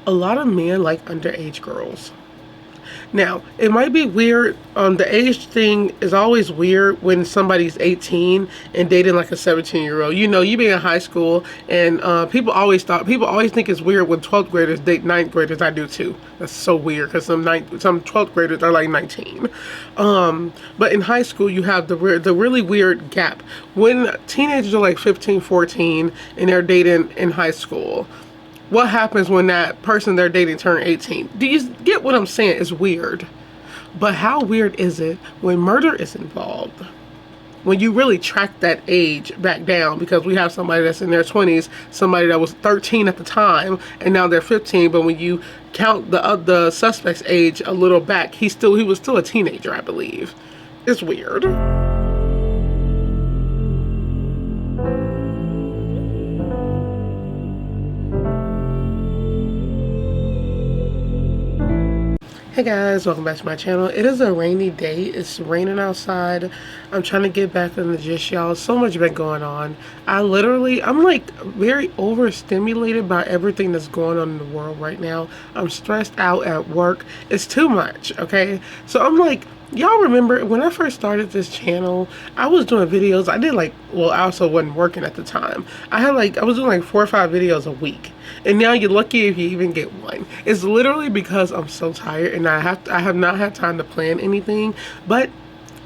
a lot of men like underage girls. Now, it might be weird. The age thing is always weird when somebody's 18 and dating like a 17-year-old. You know, you being in high school, and people always think it's weird when 12th graders date 9th graders. I do too. That's so weird because some 12th graders are like 19. But in high school, you have the really weird gap when teenagers are like 15, 14, and they're dating in high school. What happens when that person they're dating turn 18? Do you get what I'm saying? It's weird. But how weird is it when murder is involved? When you really track that age back down, because we have somebody that's in their 20s, somebody that was 13 at the time, and now they're 15. But when you count the suspect's age a little back, he was still a teenager, I believe. It's weird. Hey guys, welcome back to my channel. It is a rainy day. It's raining outside. I'm trying to get back in the gist, y'all. So much been going on. I'm like very overstimulated by everything that's going on in the world right now. I'm stressed out at work. It's too much, okay? So I'm like, y'all remember when I first started this channel, I was doing videos. I also wasn't working at the time. I was doing like 4 or 5 videos a week. And now you're lucky if you even get one. It's literally because I'm so tired and I have not had time to plan anything. But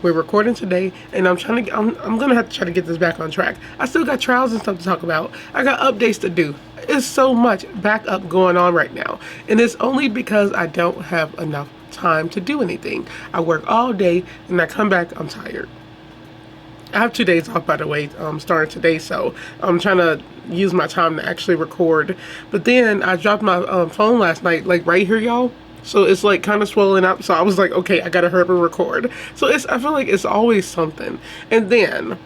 we're recording today, and I'm gonna have to try to get this back on track. I still got trials and stuff to talk about. I got updates to do. It's so much backup going on right now, and it's only because I don't have enough time to do anything. I work all day and I come back, I'm tired. I have 2 days off, by the way, starting today, so I'm trying to use my time to actually record. But then I dropped my phone last night, like right here, y'all. So it's like kind of swollen up. So I was like, okay, I gotta hurry up and record. So I feel like it's always something. And then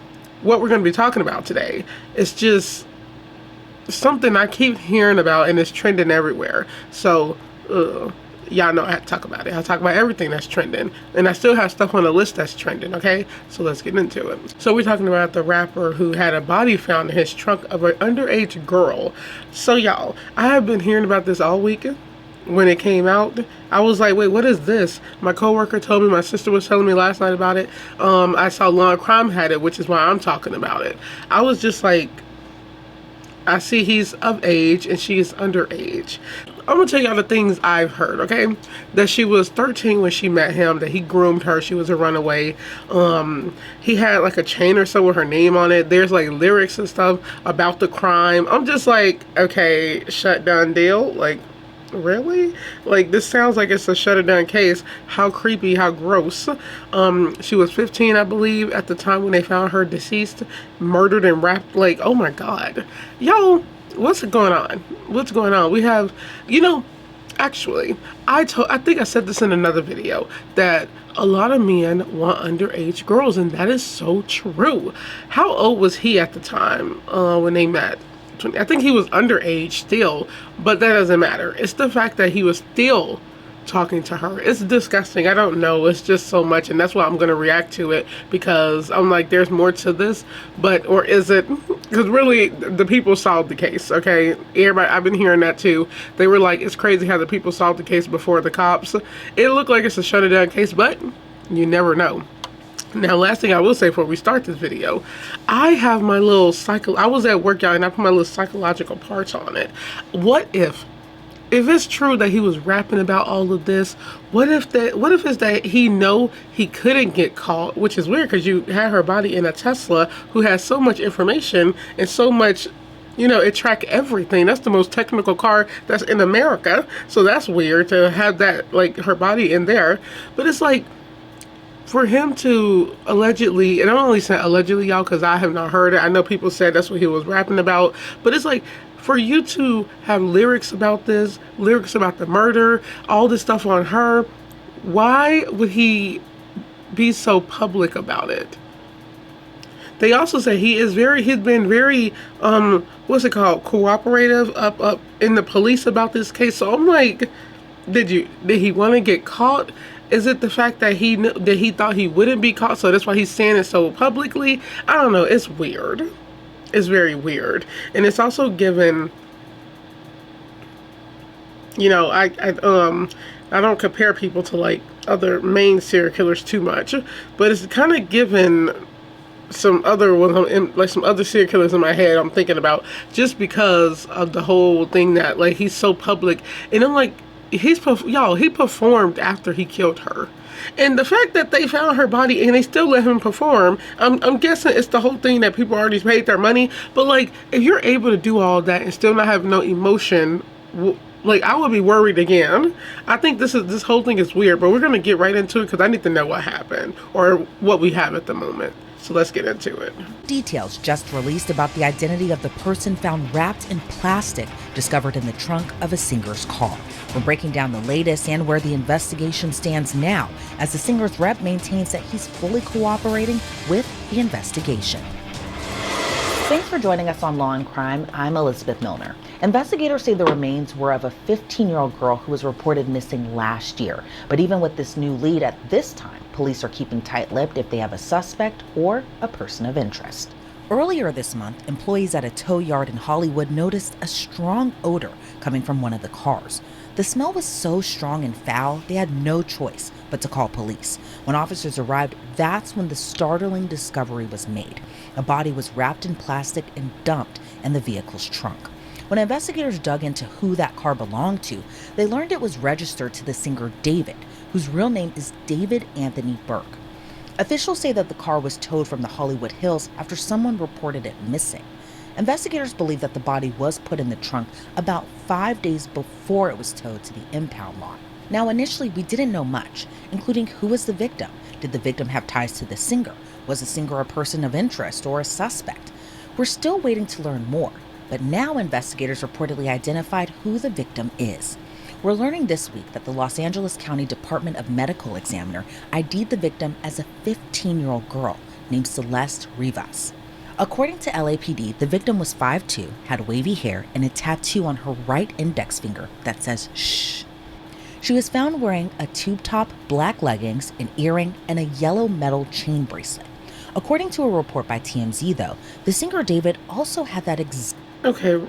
what we're gonna be talking about today is just something I keep hearing about, and it's trending everywhere. So y'all know I have to talk about it. I talk about everything that's trending, and I still have stuff on the list that's trending, okay? So let's get into it. So we're talking about the rapper who had a body found in his trunk of an underage girl. So y'all, I have been hearing about this all weekend. When it came out, I was like, wait, what is this? My coworker told me, my sister was telling me last night about it. I saw truecrime had it, which is why I'm talking about it. I was just like, I see he's of age and she is underage. I'm gonna tell y'all the things I've heard, okay? That she was 13 when she met him, that he groomed her, she was a runaway. He had like a chain or so with her name on it. There's like lyrics and stuff about the crime. I'm just like, okay, shut down deal. Like, really? Like, this sounds like it's a shut it down case. How creepy, how gross. She was 15, I believe, at the time when they found her deceased, murdered and wrapped. Like, oh my god. Yo, what's going on? What's going on? We have, actually, I think I said this in another video, that a lot of men want underage girls, and that is so true. How old was he at the time when they met? I think he was underage still, but that doesn't matter. It's the fact that he was still talking to her. It's disgusting. I don't know. It's just so much, and that's why I'm going to react to it, because I'm like, there's more to this. But, or is it? Because really, the people solved the case, okay? Everybody, I've been hearing that too. They were like, it's crazy how the people solved the case before the cops. It looked like it's a shut it down case, but you never know. Now, last thing I will say before we start this video, I have my little I was at work, y'all, and I put my little psychological parts on it. What if it's true that he was rapping about all of this? What if it's that he couldn't get caught, which is weird because you had her body in a Tesla who has so much information and so much, it track everything. That's the most technical car that's in America. So that's weird to have that, like, her body in there. But it's like, for him to allegedly, and I'm only saying allegedly, y'all, because I have not heard it. I know people said that's what he was rapping about. But it's like, for you to have lyrics about this, lyrics about the murder, all this stuff on her, why would he be so public about it? They also say he's been very, what's it called, cooperative up in the police about this case. So I'm like, did he want to get caught? Is it the fact that he thought he wouldn't be caught, so that's why he's saying it so publicly? I don't know. It's weird. It's very weird. And it's also given I don't compare people to like other main serial killers too much, but it's kind of given some other ones, like some other serial killers in my head I'm thinking about, just because of the whole thing that like he's so public. And I'm like, he performed after he killed her. And the fact that they found her body and they still let him perform, I'm guessing it's the whole thing that people already paid their money. But like, if you're able to do all that and still not have no emotion, like I would be worried again. I think this whole thing is weird, but we're gonna get right into it because I need to know what happened or what we have at the moment. So let's get into it. Details just released about the identity of the person found wrapped in plastic discovered in the trunk of a singer's car. We're breaking down the latest and where the investigation stands now, as the singer's rep maintains that he's fully cooperating with the investigation. Thanks for joining us on Law and Crime. I'm Elizabeth Milner. Investigators say the remains were of a 15-year-old girl who was reported missing last year. But even with this new lead at this time, police are keeping tight-lipped if they have a suspect or a person of interest. Earlier this month, employees at a tow yard in Hollywood noticed a strong odor coming from one of the cars. The smell was so strong and foul, they had no choice but to call police. When officers arrived, that's when the startling discovery was made. A body was wrapped in plastic and dumped in the vehicle's trunk. When investigators dug into who that car belonged to, they learned it was registered to the singer David, whose real name is David Anthony Burke. Officials say that the car was towed from the Hollywood Hills after someone reported it missing. Investigators believe that the body was put in the trunk about 5 days before it was towed to the impound lot. Now, initially, we didn't know much, including who was the victim. Did the victim have ties to the singer? Was the singer a person of interest or a suspect? We're still waiting to learn more, but now investigators reportedly identified who the victim is. We're learning this week that the Los Angeles County Department of Medical Examiner ID'd the victim as a 15-year-old girl named Celeste Rivas. According to LAPD, the victim was 5'2", had wavy hair, and a tattoo on her right index finger that says shh. She was found wearing a tube-top, black leggings, an earring, and a yellow metal chain bracelet. According to a report by TMZ, though, the singer David also had that Okay,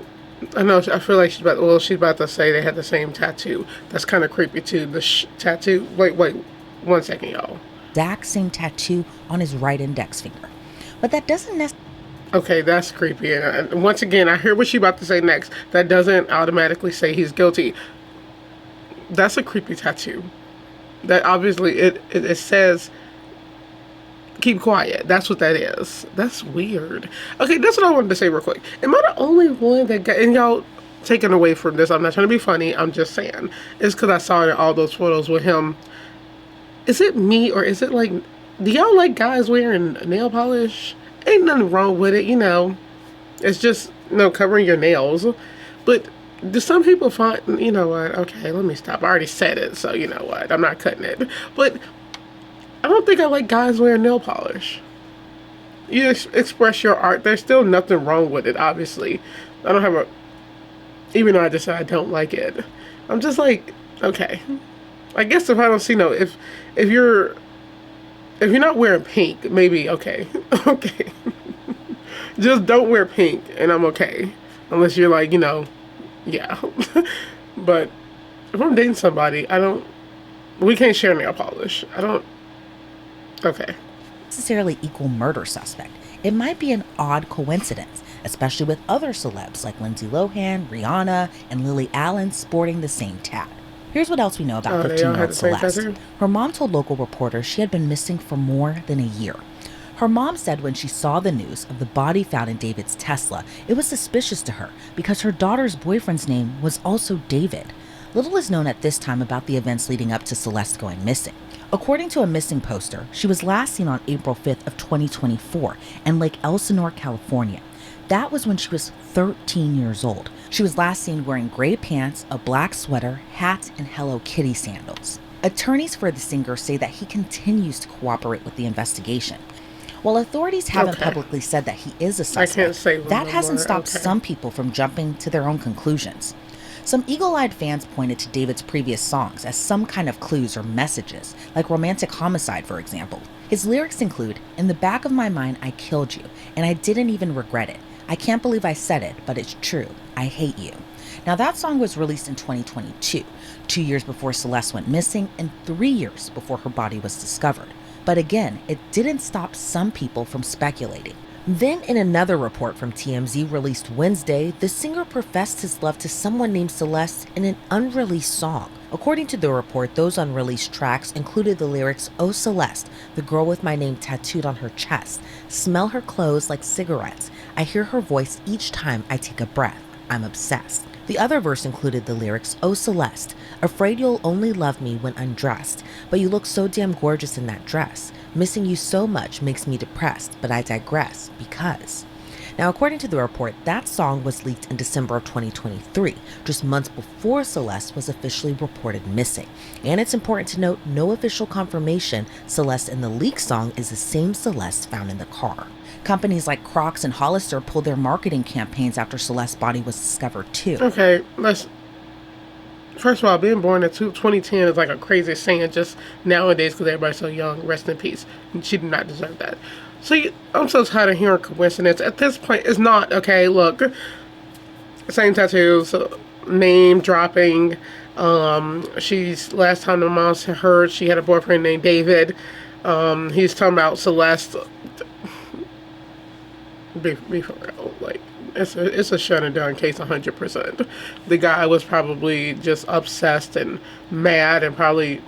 I know. I feel like she's about to say they had the same tattoo. That's kind of creepy too. The tattoo. Wait, 1 second, y'all. exact same tattoo on his right index finger. But that doesn't necessarily... Okay, that's creepy. And once again, I hear what she's about to say next. That doesn't automatically say he's guilty. That's a creepy tattoo. That obviously it says keep quiet. That's what that is. That's weird. Okay, that's what I wanted to say real quick. Am I the only one that got, and y'all taken away from this, I'm not trying to be funny, I'm just saying, it's because I saw it in all those photos with him. Is it me, or is it like, do y'all like guys wearing nail polish? Ain't nothing wrong with it, it's just, covering your nails. But do some people find, you know what, okay, let me stop. I already said it, so you know what, I'm not cutting it. But I don't think I like guys wearing nail polish. You express your art. There's still nothing wrong with it, obviously. I don't have even though I just said I don't like it. I'm just like, okay. I guess if I don't see if you're not wearing pink, maybe, okay. Okay. Just don't wear pink and I'm okay. Unless you're like, yeah. But if I'm dating somebody, we can't share nail polish. Okay. necessarily equal murder suspect. It might be an odd coincidence, especially with other celebs like Lindsay Lohan, Rihanna, and Lily Allen sporting the same tat. Here's what else we know about 15-year-old Celeste. Her mom told local reporters she had been missing for more than a year. Her mom said when she saw the news of the body found in David's Tesla, it was suspicious to her because her daughter's boyfriend's name was also David. Little is known at this time about the events leading up to Celeste going missing. According to a missing poster, she was last seen on April 5th of 2024 in Lake Elsinore, California. That was when she was 13 years old. She was last seen wearing gray pants, a black sweater, hat, and Hello Kitty sandals. Attorneys for the singer say that he continues to cooperate with the investigation. While authorities haven't publicly said that he is a suspect, that hasn't stopped some people from jumping to their own conclusions. Some eagle-eyed fans pointed to David's previous songs as some kind of clues or messages, like Romantic Homicide, for example. His lyrics include, "In the back of my mind, I killed you, and I didn't even regret it. I can't believe I said it, but it's true. I hate you." Now, that song was released in 2022, 2 years before Celeste went missing and 3 years before her body was discovered. But again, it didn't stop some people from speculating. Then, in another report from TMZ released Wednesday, the singer professed his love to someone named Celeste in an unreleased song. According to the report, those unreleased tracks included the lyrics, "Oh Celeste, the girl with my name tattooed on her chest. Smell her clothes like cigarettes. I hear her voice each time I take a breath. I'm obsessed." The other verse included the lyrics, "Oh Celeste, afraid you'll only love me when undressed, but you look so damn gorgeous in that dress. Missing you so much makes me depressed, but I digress because." Now, according to the report, that song was leaked in December of 2023, just months before Celeste was officially reported missing. And it's important to note, no official confirmation Celeste in the leaked song is the same Celeste found in the car. Companies like Crocs and Hollister pulled their marketing campaigns after Celeste's body was discovered too. Okay, let's. First of all, being born in 2010 is like a crazy saying just nowadays because everybody's so young. Rest in peace. She did not deserve that. So I'm so tired of hearing coincidence. At this point, it's not. Okay, look. Same tattoos, name dropping. She's, last time the mom heard, she had a boyfriend named David. He's talking about Celeste. Be for real, like it's a shut and done case 100%. The guy was probably just obsessed and mad and probably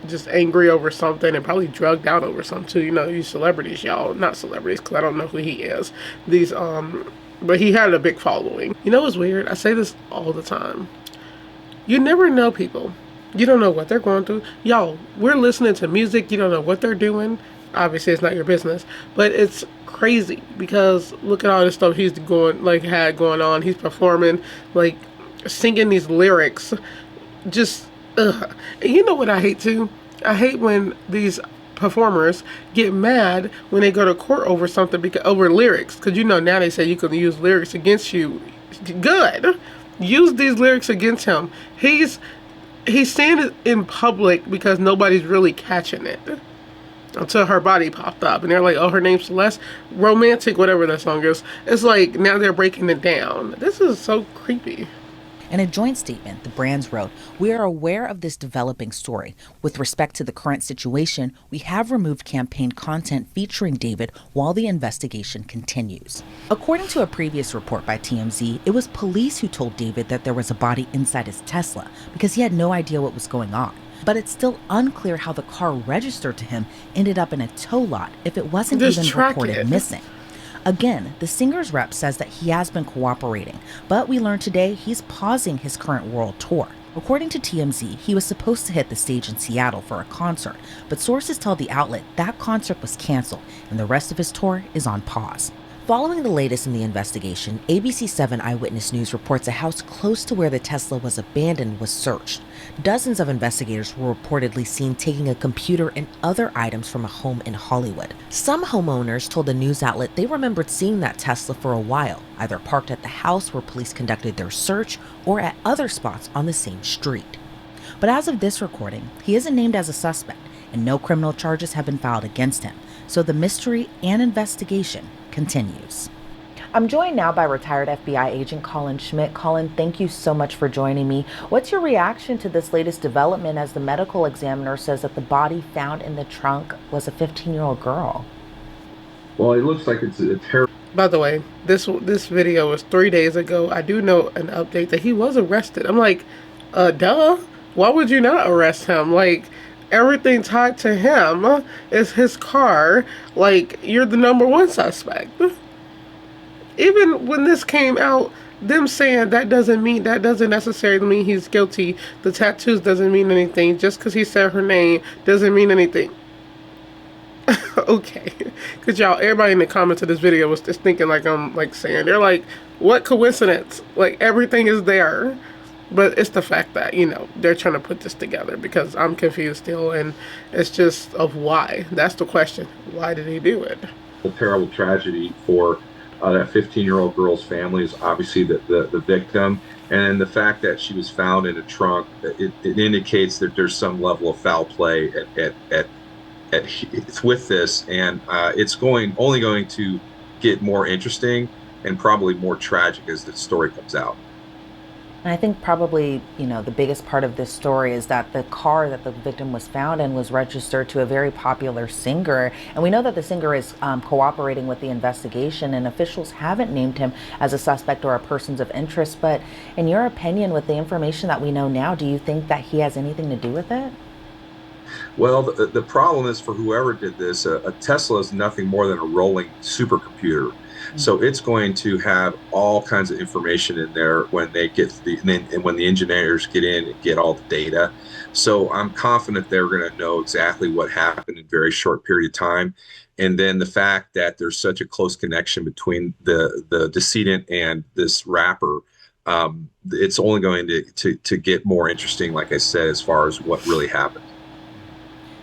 just angry over something and probably drugged out over something too. You know, these celebrities, y'all, not celebrities because I don't know who he is. These but he had a big following. You know what's weird? I say this all the time. You never know people. You don't know what they're going through. Y'all, we're listening to music. You don't know what they're doing. Obviously, it's not your business, but it's crazy because look at all this stuff he's had going on. He's performing, like singing these lyrics. Just, ugh. And you know what I hate too? I hate when these performers get mad when they go to court over something over lyrics. Because you know now they say you can use lyrics against you. Good, use these lyrics against him. He's saying it in public because nobody's really catching it until her body popped up and they're like, oh, her name's Celeste, romantic, whatever that song is. It's like now they're breaking it down. This is so creepy. In a joint statement, the brands wrote, "We are aware of this developing story. With respect to the current situation, we have removed campaign content featuring David while the investigation continues." According to a previous report by TMZ, it was police who told David that there was a body inside his Tesla because he had no idea what was going on. But it's still unclear how the car registered to him ended up in a tow lot if it wasn't even reported missing. Again, the singer's rep says that he has been cooperating, but we learned today he's pausing his current world tour. According to TMZ, he was supposed to hit the stage in Seattle for a concert, but sources tell the outlet that concert was canceled and the rest of his tour is on pause. Following the latest in the investigation, ABC7 Eyewitness News reports a house close to where the Tesla was abandoned was searched. Dozens of investigators were reportedly seen taking a computer and other items from a home in Hollywood. Some homeowners told the news outlet they remembered seeing that Tesla for a while, either parked at the house where police conducted their search or at other spots on the same street. But as of this recording, he isn't named as a suspect, and no criminal charges have been filed against him, so the mystery and investigation continues. I'm joined now by retired FBI agent Colin Schmidt. Colin, thank you so much for joining me. What's your reaction to this latest development as the medical examiner says that the body found in the trunk was a 15-year-old girl? Well, it looks like it's a terrible. By the way, this video was 3 days ago. I do know an update that he was arrested. I'm like, duh. Why would you not arrest him? Like, everything tied to him is his car. Like, you're the number one suspect. Even when this came out, them saying that doesn't necessarily mean he's guilty. The tattoos doesn't mean anything. Just because he said her name doesn't mean anything. Okay. Because y'all, everybody in the comments of this video was just thinking like I'm like saying, they're like, what coincidence? Like, everything is there. But it's the fact that, you know, they're trying to put this together because I'm confused still. And it's just of why. That's the question. Why did he do it? A terrible tragedy for that 15-year-old girl's family is obviously the victim. And the fact that she was found in a trunk, it indicates that there's some level of foul play with this. And it's only going to get more interesting and probably more tragic as the story comes out. And I think probably, the biggest part of this story is that the car that the victim was found in was registered to a very popular singer. And we know that the singer is cooperating with the investigation, and officials haven't named him as a suspect or a person of interest. But in your opinion, with the information that we know now, do you think that he has anything to do with it? Well, the problem is for whoever did this, a Tesla is nothing more than a rolling supercomputer. So it's going to have all kinds of information in there when they get to and when the engineers get in and get all the data. So I'm confident they're going to know exactly what happened in a very short period of time. And then the fact that there's such a close connection between the decedent and this rapper, it's only going to get more interesting, like I said, as far as what really happened.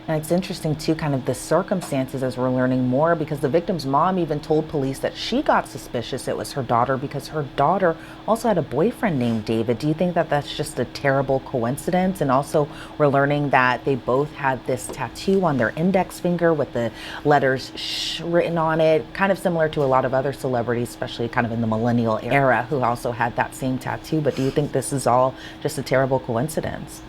And it's interesting too, kind of the circumstances as we're learning more, because the victim's mom even told police that she got suspicious it was her daughter because her daughter also had a boyfriend named David. Do you think that that's just a terrible coincidence? And also, we're learning that they both had this tattoo on their index finger with the letters "sh" written on it, kind of similar to a lot of other celebrities, especially kind of in the millennial era, who also had that same tattoo. But do you think this is all just a terrible coincidence?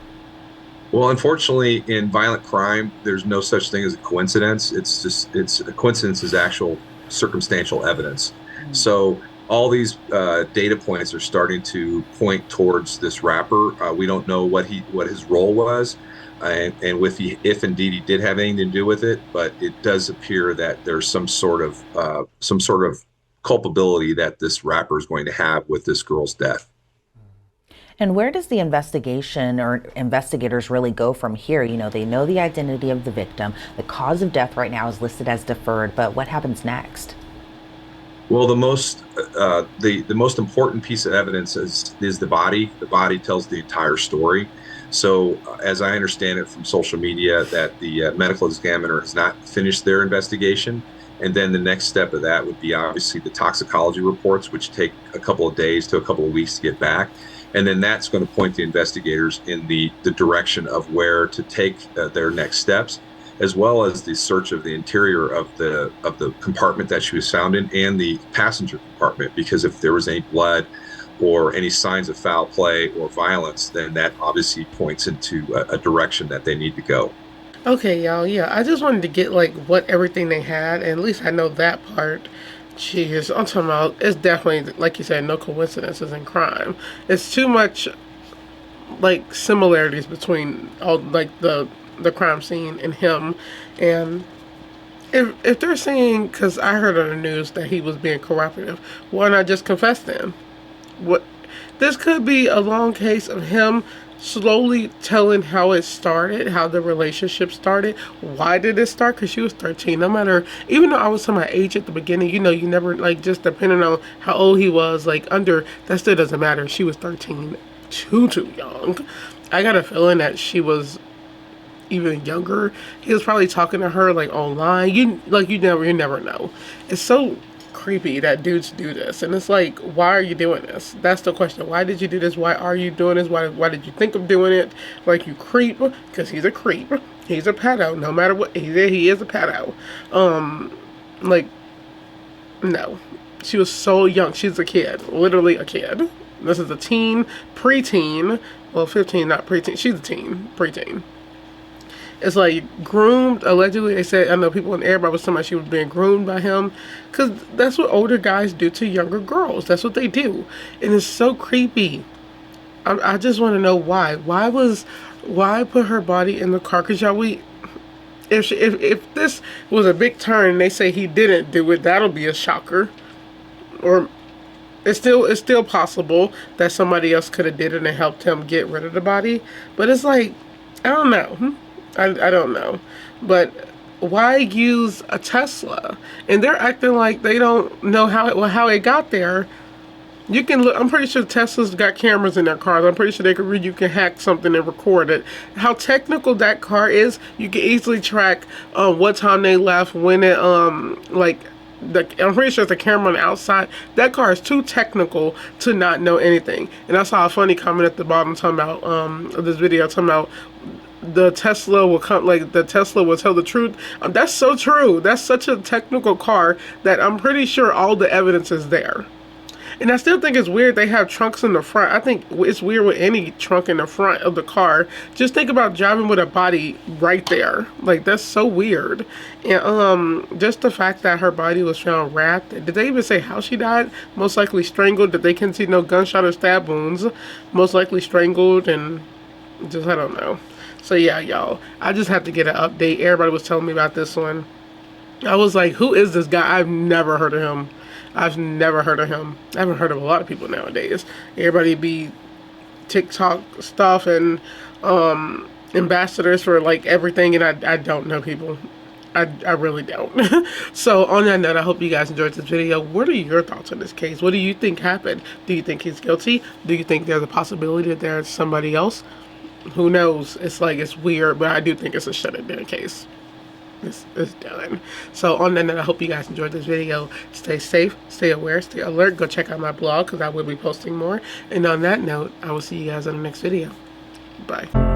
Well, unfortunately, in violent crime, there's no such thing as a coincidence. It's a coincidence is actual circumstantial evidence. So all these data points are starting to point towards this rapper. We don't know what his role was, and if indeed he did have anything to do with it, but it does appear that there's some sort of culpability that this rapper is going to have with this girl's death. And where does the investigation or investigators really go from here? They know the identity of the victim. The cause of death right now is listed as deferred, but what happens next? Well, the most important piece of evidence is the body. The body tells the entire story. So, as I understand it from social media, that the medical examiner has not finished their investigation, and then the next step of that would be obviously the toxicology reports, which take a couple of days to a couple of weeks to get back, and then that's going to point the investigators in the direction of where to take their next steps, as well as the search of the interior of the compartment that she was found in and the passenger compartment. Because if there was any blood or any signs of foul play or violence, then that obviously points into a direction that they need to go. Okay, y'all. Yeah, I just wanted to get like what everything they had, and at least I know that part. Jeez, I'm talking about. It's definitely like you said, no coincidences in crime. It's too much like similarities between all like the crime scene and him, and if they're saying, because I heard on the news that he was being cooperative, why not just confess then? What, this could be a long case of him slowly telling how it started, how the relationship started. Why did it start? Because she was 13. No matter, even though I was talking about age at the beginning, you never, like, just depending on how old he was, like, under, that still doesn't matter. She was 13. Too young. I got a feeling that she was even younger. He was probably talking to her like online. You never know. It's so creepy that dudes do this, and it's like, why are you doing this? That's the question. Why did you do this? Why are you doing this? Why did you think of doing it? Like, you creep, because he's a creep. He's a pedo. No matter what, he is a pedo. Like, no. She was so young. She's a kid, literally a kid. This is a teen, preteen. Well, 15, not preteen. She's a teen, preteen. It's like groomed. Allegedly, they said, I know people in everybody was talking about she was being groomed by him, because that's what older guys do to younger girls. That's what they do, and it's so creepy. I just want to know why. Why put her body in the car? Because y'all, if this was a big turn and they say he didn't do it, that'll be a shocker. Or it's still possible that somebody else could have did it and helped him get rid of the body. But it's like, I don't know. I don't know. But why use a Tesla? And they're acting like they don't know how it got there. You can look. I'm pretty sure Tesla's got cameras in their cars. I'm pretty sure they can read. You can hack something and record it. How technical that car is, you can easily track what time they left, when it like. I'm pretty sure it's a camera on the outside. That car is too technical to not know anything. And I saw a funny comment at the bottom talking about of this video talking about the Tesla will come, like the Tesla will tell the truth. That's so true. That's such a technical car that I'm pretty sure all the evidence is there. And I still think it's weird they have trunks in the front. I think it's weird with any trunk in the front of the car. Just think about driving with a body right there. Like, that's so weird. And just the fact that her body was found wrapped. Did they even say how she died? Most likely strangled. That they can see no gunshot or stab wounds. Most likely strangled, and just, I don't know. So yeah, y'all, I just had to get an update. Everybody was telling me about this one. I was like, who is this guy? I've never heard of him. I've never heard of him. I haven't heard of a lot of people nowadays. Everybody be TikTok stuff and ambassadors for like everything, and I don't know people. I really don't. So on that note, I hope you guys enjoyed this video. What are your thoughts on this case? What do you think happened? Do you think he's guilty? Do you think there's a possibility that there's somebody else? Who knows? It's like, it's weird, but I do think it's a shut it down case. It's done. So on that note, I hope you guys enjoyed this video. Stay safe, stay aware, stay alert. Go check out my blog because I will be posting more. And on that note, I will see you guys in the next video. Bye.